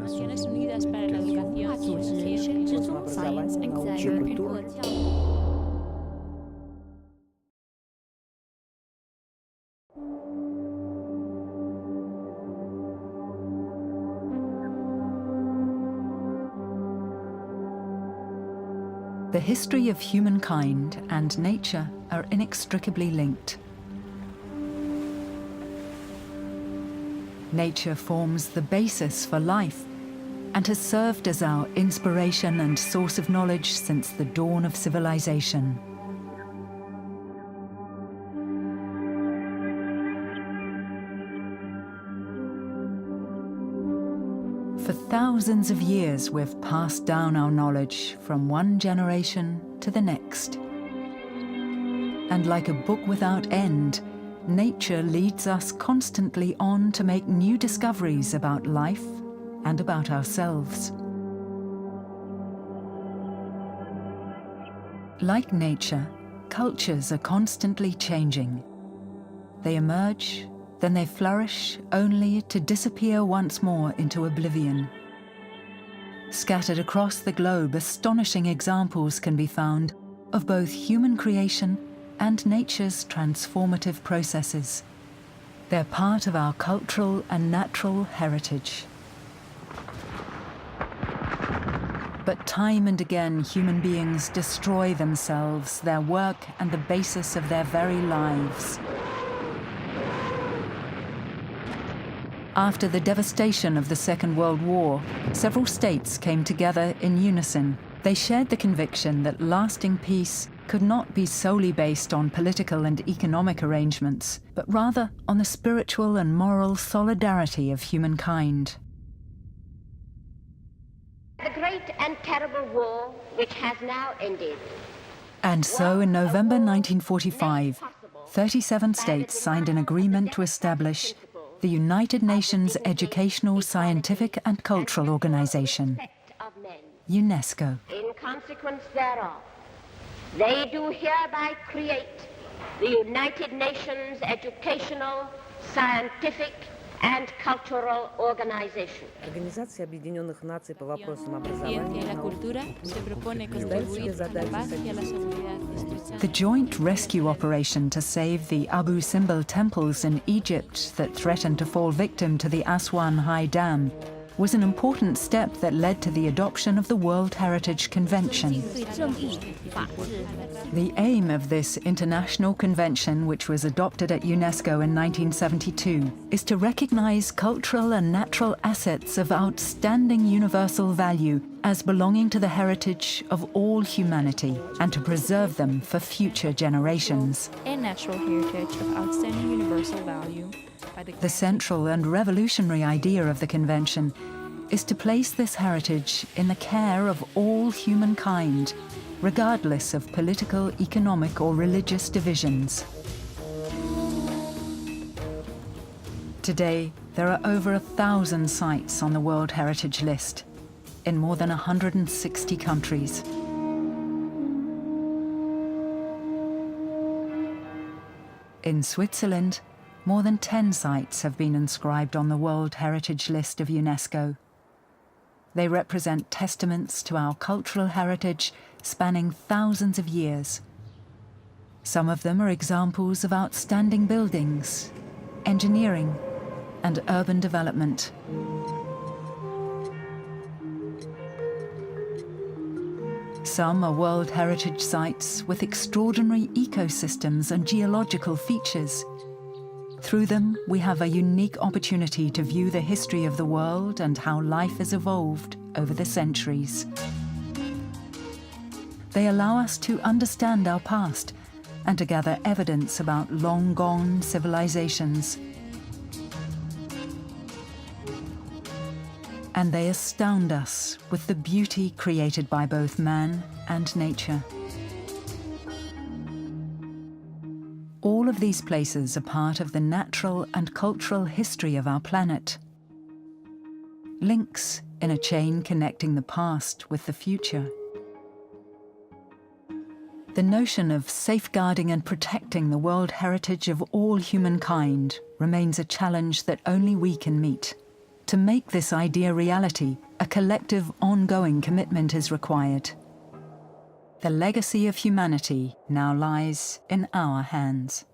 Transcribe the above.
Naciones Unidas para la Educación, Science and Culture. The history of humankind and nature are inextricably linked. Nature forms the basis for life and has served as our inspiration and source of knowledge since the dawn of civilization. For thousands of years, we've passed down our knowledge from one generation to the next. And like a book without end, nature leads us constantly on to make new discoveries about life and about ourselves. Like nature, cultures are constantly changing. They emerge, then they flourish, only to disappear once more into oblivion. Scattered across the globe, astonishing examples can be found of both human creation and nature's transformative processes. They're part of our cultural and natural heritage. But time and again, human beings destroy themselves, their work, and the basis of their very lives. After the devastation of the Second World War, several states came together in unison. They shared the conviction that lasting peace could not be solely based on political and economic arrangements, but rather on the spiritual and moral solidarity of humankind. The great and terrible war which has now ended. And so in November 1945, 37 states signed an agreement to establish the United Nations Educational, Scientific and Cultural Organization, UNESCO. In consequence thereof, they do hereby create the United Nations Educational, Scientific and Cultural Organization. Организация Объединенных Наций по вопросам образования и науки The joint rescue operation to save the Abu Simbel temples in Egypt that threatened to fall victim to the Aswan High Dam was an important step that led to the adoption of the World Heritage Convention. The aim of this international convention, which was adopted at UNESCO in 1972, is to recognize cultural and natural assets of outstanding universal value as belonging to the heritage of all humanity and to preserve them for future generations. And natural heritage of outstanding universal value. The central and revolutionary idea of the convention is to place this heritage in the care of all humankind, regardless of political, economic or religious divisions. Today, there are over 1,000 sites on the World Heritage List in more than 160 countries. In Switzerland, more than 10 sites have been inscribed on the World Heritage List of UNESCO. They represent testaments to our cultural heritage spanning thousands of years. Some of them are examples of outstanding buildings, engineering, and urban development. Some are World Heritage sites with extraordinary ecosystems and geological features. Through them, we have a unique opportunity to view the history of the world and how life has evolved over the centuries. They allow us to understand our past and to gather evidence about long-gone civilizations. And they astound us with the beauty created by both man and nature. All of these places are part of the natural and cultural history of our planet. Links in a chain connecting the past with the future. The notion of safeguarding and protecting the world heritage of all humankind remains a challenge that only we can meet. To make this idea reality, a collective, ongoing commitment is required. The legacy of humanity now lies in our hands.